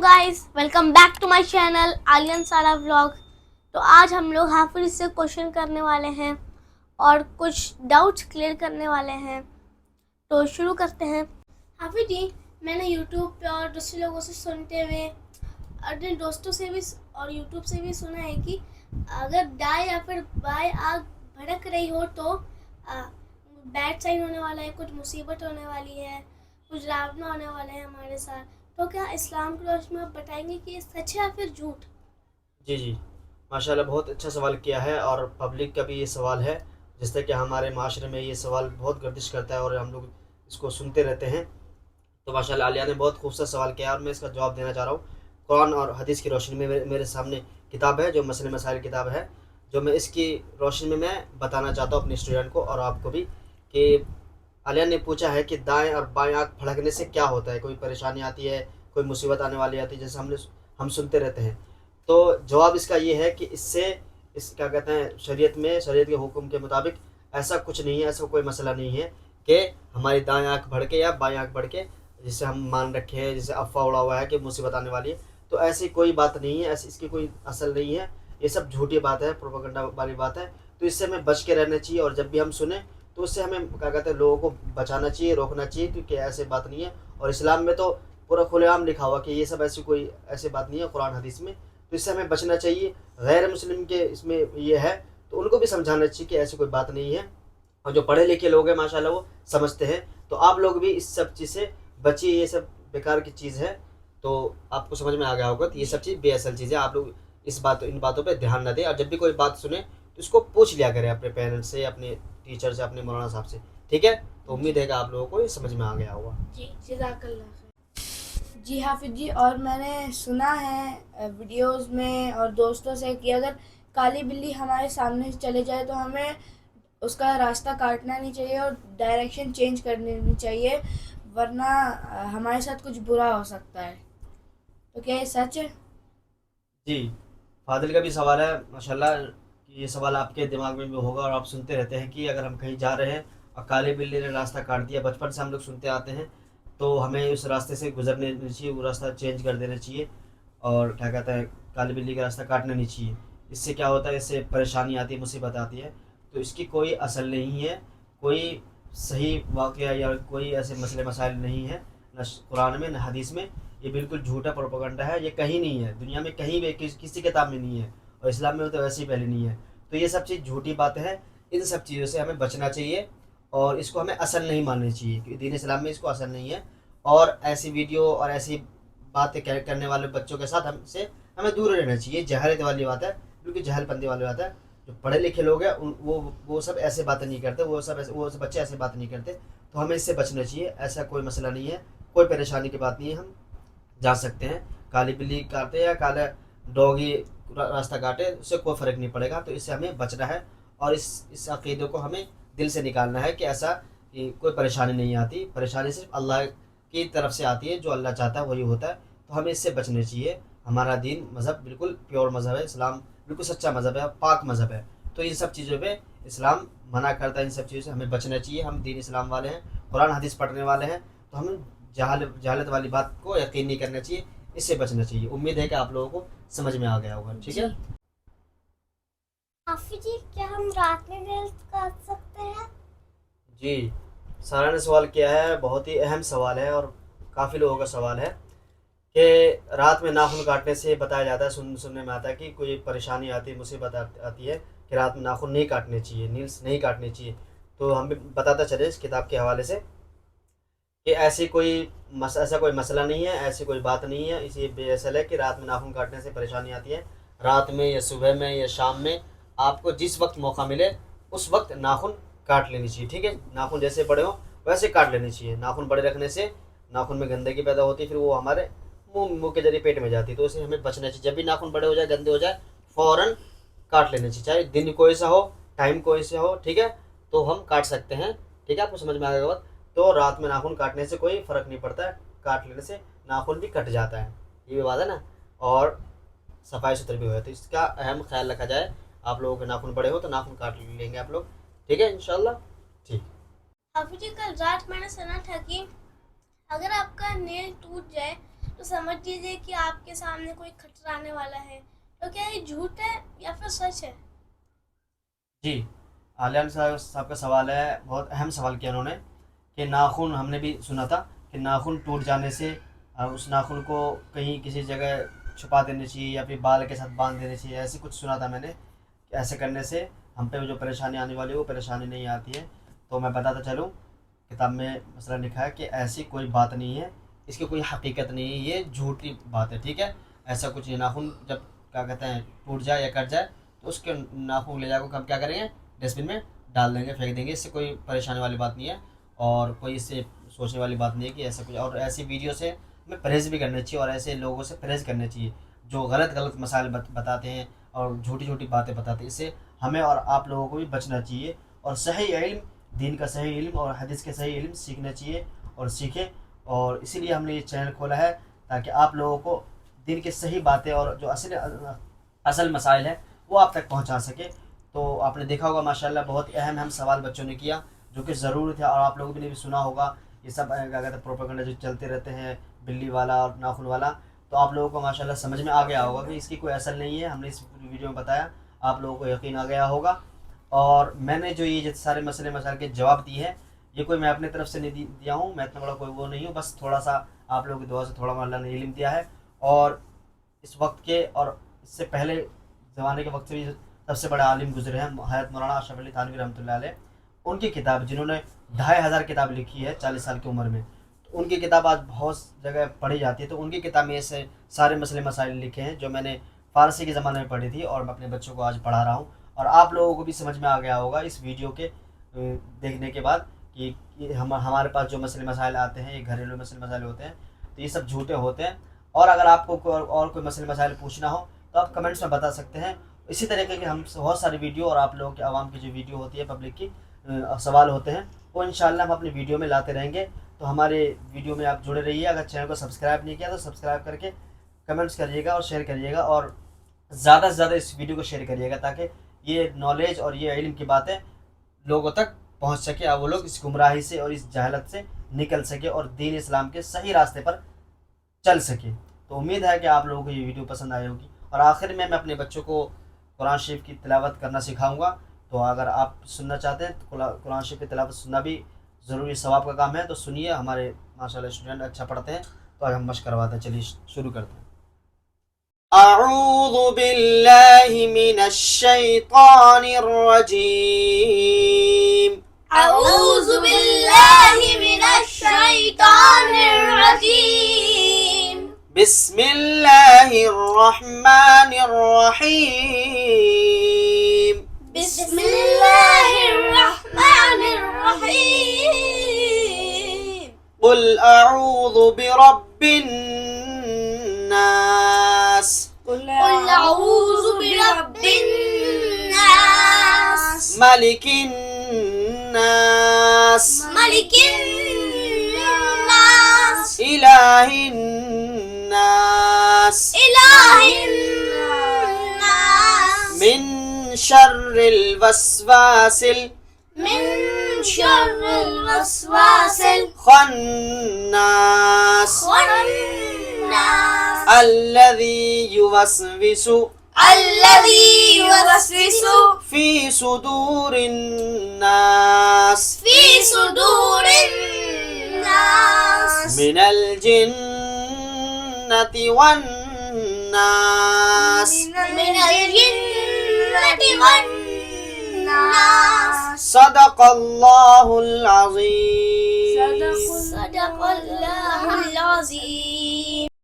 Guys, welcome back to my channel Aliyan Sara vlog. तो आज हम लोग हाफिज से क्वेश्चन करने वाले हैं और कुछ डाउट्स क्लियर करने वाले हैं। तो शुरू करते हैं। हाफिज जी, मैंने यूट्यूब पे और दूसरे लोगों से सुनते हुए, अपने दोस्तों से भी और यूट्यूब से भी सुना है कि अगर दाएं या फिर बाएं आग भड़क रही हो तो बैड साइन होने वाला है, कुछ मुसीबत होने वाली है, कुछ ड्रामा होने वाला है हमारे साथ। तो क्या इस्लाम की रोशनी में आप बताएंगे कि ये सच है या फिर झूठ? जी माशाल्लाह, बहुत अच्छा सवाल किया है और पब्लिक का भी ये सवाल है, जिससे कि हमारे माशरे में ये सवाल बहुत गर्दिश करता है और हम लोग इसको सुनते रहते हैं। तो माशाल्लाह आलिया ने बहुत खूबसूरत सवाल किया और मैं इसका जवाब देना चाह रहा हूँ। कुरान और हदीस की रोशनी में मेरे सामने किताब है, जो मसले मसाइल किताब है, जो मैं इसकी रोशनी में मैं बताना चाहता हूँ अपने स्टूडेंट को और आपको भी, कि आलिया ने पूछा है कि दाएं और बाएं आँख फड़कने से क्या होता है, कोई परेशानी आती है, कोई मुसीबत आने वाली आती है, जैसे हम सुनते रहते हैं। तो जवाब इसका ये है कि इससे इस क्या कहते हैं, शरीयत के हुक्म के मुताबिक ऐसा कुछ नहीं है, ऐसा कोई मसला नहीं है कि हमारी दाएं आँख भड़के या बाएं आँख भड़के, जिसे हम मान रखे हैं, जिसे अफवाह उड़ा हुआ है कि मुसीबत आने वाली है। तो ऐसी कोई बात नहीं है, ऐसी इसकी कोई असल नहीं है। ये सब झूठी बात है, प्रोपेगेंडा वाली बात है। तो इससे हमें बच के रहना चाहिए और जब भी हम सुने तो उससे हमें क्या कहते हैं, लोगों को बचाना चाहिए, रोकना चाहिए, क्योंकि ऐसी बात नहीं है। और इस्लाम में तो पूरा खुलेआम लिखा हुआ कि ये सब ऐसी बात नहीं है कुरान हदीस में। तो इससे हमें बचना चाहिए। गैर मुस्लिम के इसमें ये है तो उनको भी समझाना चाहिए कि ऐसी कोई बात नहीं है। और जो पढ़े लिखे लोग हैं माशाल्लाह वो समझते हैं। तो आप लोग भी इस सब चीज़ से बचिए, ये सब बेकार की चीज़ है। तो आपको समझ में आ गया होगा कि ये सब चीज़ बेअसल चीज़ है। आप लोग इन बातों पे ध्यान न दें और जब भी कोई बात सुने तो इसको पूछ लिया करें अपने पेरेंट्स से, अपने टीचर से, अपने मौलाना साहब से। ठीक है, तो उम्मीद है कि आप लोगों को ये समझ में आ गया होगा। जी, जज़ाकल्लाह। जी हाफिज जी, और मैंने सुना है वीडियोस में और दोस्तों से कि अगर काली बिल्ली हमारे सामने से चले जाए तो हमें उसका रास्ता काटना नहीं चाहिए और डायरेक्शन चेंज करनी नहीं चाहिए, वरना हमारे साथ कुछ बुरा हो सकता है। तो क्या ये सच है? जी, फादिल का भी सवाल है माशाल्लाह, कि ये सवाल आपके दिमाग में भी होगा और आप सुनते रहते हैं कि अगर हम कहीं जा रहे हैं और काली बिल्ली ने रास्ता काट दिया, बचपन से हम लोग सुनते आते हैं, तो हमें उस रास्ते से गुजरने नहीं चाहिए, वो रास्ता चेंज कर देना चाहिए। और क्या कहता है, काली बिल्ली का रास्ता काटना नहीं चाहिए। इससे क्या होता है, इससे परेशानी आती है, मुसीबत आती है। तो इसकी कोई असल नहीं है, कोई सही वाक़या या कोई ऐसे मसले मसाइल नहीं है, न कुरान में न हदीस में। ये बिल्कुल झूठा प्रोपेगेंडा है, ये कहीं नहीं है दुनिया में, कहीं भी किसी किताब में नहीं है, और इस्लाम में तो वैसे ही पहले नहीं है। तो ये सब चीज़ झूठी बातें हैं। इन सब चीज़ों से हमें बचना चाहिए और इसको हमें असल नहीं माननी चाहिए, क्योंकि दीन इस्लाम में इसको असल नहीं है। और ऐसी वीडियो और ऐसी बातें करने वाले बच्चों के साथ हमें दूर रहना चाहिए। जहलत वाली बात है, बिल्कुल जहलबंदी वाली बात है। जो पढ़े लिखे लोग हैं वो सब ऐसे बातें नहीं करते, वो सब बच्चे ऐसे बातें नहीं करते। तो हमें इससे बचना चाहिए। ऐसा कोई मसला नहीं है, कोई परेशानी की बात नहीं है। हम जा सकते हैं, काली बिल्ली काटे या काला डॉगी रास्ता काटे, उससे कोई फ़र्क नहीं पड़ेगा। तो इससे हमें बचना है और इस अक़ीदे को हमें दिल से निकालना है कि ऐसा कि कोई परेशानी नहीं आती। परेशानी सिर्फ अल्लाह की तरफ से आती है, जो अल्लाह चाहता है वही होता है। तो हमें इससे बचना चाहिए। हमारा दीन मज़हब बिल्कुल प्योर मज़हब है, इस्लाम बिल्कुल सच्चा मज़हब है, पाक मज़हब है। तो इन सब चीज़ों पे इस्लाम मना करता है, इन सब चीज़ों से हमें बचना चाहिए। हम दीन इस्लाम वाले हैं, कुरान हदीस पढ़ने वाले हैं, तो हमें जहालत वाली बात को यकीन नहीं करना चाहिए, इससे बचना चाहिए। उम्मीद है कि आप लोगों को समझ में आ गया होगा। ठीक है हाफिज जी, क्या हम रात में नेल्स काट सकते हैं? जी, सारा ने सवाल किया है, बहुत ही अहम सवाल है और काफ़ी लोगों का सवाल है कि रात में नाखून काटने से बताया जाता है, सुनने में आता है कि कोई परेशानी आती है, मुसीबत आती है कि रात में नाखून नहीं काटने चाहिए, नील्स नहीं काटनी चाहिए। तो हम भी बताता चले इस किताब के हवाले से कि ऐसा कोई मसला नहीं है, ऐसी कोई बात नहीं है। इसी बेअसल है कि रात में नाखून काटने से परेशानी आती है। रात में या सुबह में या शाम में आपको जिस वक्त मौका मिले उस वक्त नाखून काट लेनी चाहिए। ठीक है, नाखून जैसे बड़े हो वैसे काट लेनी चाहिए। नाखून बड़े रखने से नाखून में गंदगी पैदा होती है, फिर वो हमारे मुंह के जरिए पेट में जाती है। तो इसे हमें बचना चाहिए। जब भी नाखून बड़े हो जाए, गंदे हो जाए, फ़ौरन काट लेने चाहिए, चाहे दिन कोई सा हो, टाइम कोई सा हो। ठीक है, तो हम काट सकते हैं। ठीक है, आपको समझ में आ गया बात। तो रात में नाखून काटने से कोई फ़र्क नहीं पड़ता है, काट लेने से नाखून भी कट जाता है, ये भी बात है ना। और सफाई सुथरी भी हो, तो इसका अहम ख्याल रखा जाए। आप लोगों के नाखून बड़े हो तो नाखून काट लेंगे आप लोग। ठीक है, इंशाल्लाह। ठीक। हाफिज जी, कल रात मैंने सुना था कि अगर आपका नेल टूट जाए تو سمجھ لیجیے کہ آپ کے سامنے کوئی خطرہ آنے والا ہے. تو کیا یہ جھوٹ ہے یا پھر سچ ہے؟ جی عالیہ صاحب کا سوال ہے، بہت اہم سوال کیا انہوں نے، کہ ناخن ہم نے بھی سنا تھا کہ ناخن ٹوٹ جانے سے اس ناخن کو کہیں کسی جگہ چھپا دینا چاہیے یا پھر بال کے ساتھ باندھ دینا چاہیے، ایسے کچھ سنا تھا میں نے کہ ایسے کرنے سے ہم پہ جو پریشانی آنے والی ہے وہ پریشانی نہیں آتی ہے. تو میں بتاتا چلوں، کتاب میں مسئلہ لکھا ہے کہ ایسی کوئی بات نہیں ہے، اس کی کوئی حقیقت نہیں ہے، یہ جھوٹی بات ہے. ٹھیک ہے، ایسا کچھ نہیں. ناخن جب کیا کہتے ہیں ٹوٹ جائے یا کٹ جائے تو اس کے ناخن لے جا کے ہم کیا کریں گے، ڈسٹ بن میں ڈال دیں گے، پھینک دیں گے. اس سے کوئی پریشانی والی بات نہیں ہے اور کوئی اس سے سوچنے والی بات نہیں ہے کہ ایسا کچھ. اور ایسی ویڈیو سے ہمیں پرہیز بھی کرنا چاہیے اور ایسے لوگوں سے پرہیز کرنا چاہیے جو غلط مسائل بتاتے ہیں اور جھوٹی باتیں بتاتے ہیں. اس سے ہمیں اور آپ لوگوں کو بھی بچنا چاہیے اور صحیح علم، دین کا صحیح علم اور حدیث کے صحیح علم سیکھنا چاہیے اور سیکھیں. اور اسی لیے ہم نے یہ چینل کھولا ہے تاکہ آپ لوگوں کو دین کی صحیح باتیں اور جو اصل مسائل ہیں وہ آپ تک پہنچا سکے. تو آپ نے دیکھا ہوگا ماشاءاللہ بہت اہم سوال بچوں نے کیا جو کہ ضروری تھا، اور آپ لوگوں نے بھی سنا ہوگا یہ سب کیا کہتے ہیں پروپیگنڈا جو چلتے رہتے ہیں بلی والا اور ناخن والا. تو آپ لوگوں کو ماشاءاللہ سمجھ میں آ گیا ہوگا کہ اس کی کوئی اصل نہیں ہے. ہم نے اس ویڈیو میں بتایا، آپ لوگوں کو یقین آ گیا ہوگا. اور میں نے جو یہ سارے مسائل کے جواب دیے ہیں یہ کوئی میں اپنے طرف سے نہیں دیا ہوں، میں اتنا بڑا کوئی وہ نہیں ہوں، بس تھوڑا سا آپ لوگوں کی دعا سے تھوڑا اللہ نے علم دیا ہے. اور اس وقت کے اور اس سے پہلے زمانے کے وقت سے بھی سب سے بڑے عالم گزرے ہیں حضرت مولانا اشرف علی تھانوی رحمۃ اللہ علیہ. ان کی کتاب جنہوں نے 2500 کتاب لکھی ہے 40 سال کی عمر میں، تو ان کی کتاب آج بہت جگہ پڑھی جاتی ہے. تو ان کی کتاب میں سے سارے مسائل لکھے ہیں جو میں نے فارسی کے زمانے میں پڑھی تھی اور میں اپنے بچوں کو آج پڑھا رہا ہوں. اور آپ لوگوں کو بھی سمجھ میں آ گیا ہوگا اس ویڈیو کے دیکھنے کے بعد کہ ہمارے پاس جو مسائل آتے ہیں یہ گھریلو مسائل ہوتے ہیں تو یہ سب جھوٹے ہوتے ہیں. اور اگر آپ کو اور کوئی مسائل پوچھنا ہو تو آپ کمنٹس میں بتا سکتے ہیں. اسی طریقے کے ہم بہت ساری ویڈیو اور آپ لوگوں کے عوام کی جو ویڈیو ہوتی ہے پبلک کی سوال ہوتے ہیں وہ انشاءاللہ ہم اپنی ویڈیو میں لاتے رہیں گے. تو ہمارے ویڈیو میں آپ جڑے رہیے. اگر چینل کو سبسکرائب نہیں کیا تو سبسکرائب کر کے کمنٹس کریے گا اور شیئر کریے گا اور زیادہ سے زیادہ اس ویڈیو کو شیئر کریے گا تاکہ یہ نالج اور یہ علم کی باتیں لوگوں تک پہنچ سکے اور وہ لوگ اس گمراہی سے اور اس جہالت سے نکل سکے اور دین اسلام کے صحیح راستے پر چل سکے. تو امید ہے کہ آپ لوگوں کو یہ ویڈیو پسند آئی ہوگی. اور آخر میں اپنے بچوں کو قرآن شریف کی تلاوت کرنا سکھاؤں گا. تو اگر آپ سننا چاہتے ہیں تو قرآن شریف کی تلاوت سننا بھی ضروری ثواب کا کام ہے. تو سنیے، ہمارے ماشاءاللہ اسٹوڈنٹ اچھا پڑھتے ہیں تو آج ہم مشق کرواتے ہیں. چلیے شروع کرتے ہیں. اعوذ باللہ من الشیطان الرجیم. اعوذ باللہ من الشیطان الرجیم. بسم اللہ الرحمن الرحیم. بسم اللہ الرحمن الرحیم. قل اعوذ برب الناس. قل اعوذ برب الناس. ملک الناس. ملک الناس. الہ الناس. الہ الناس. من شر الوسواس من شر الوسواس الخناس الخناس الذي يوسوس الذي يوسوس في صدور الناس في صدور الناس من الجنة والناس. من الجنة والناس. صدق الله العظيم. صدق الله العظيم.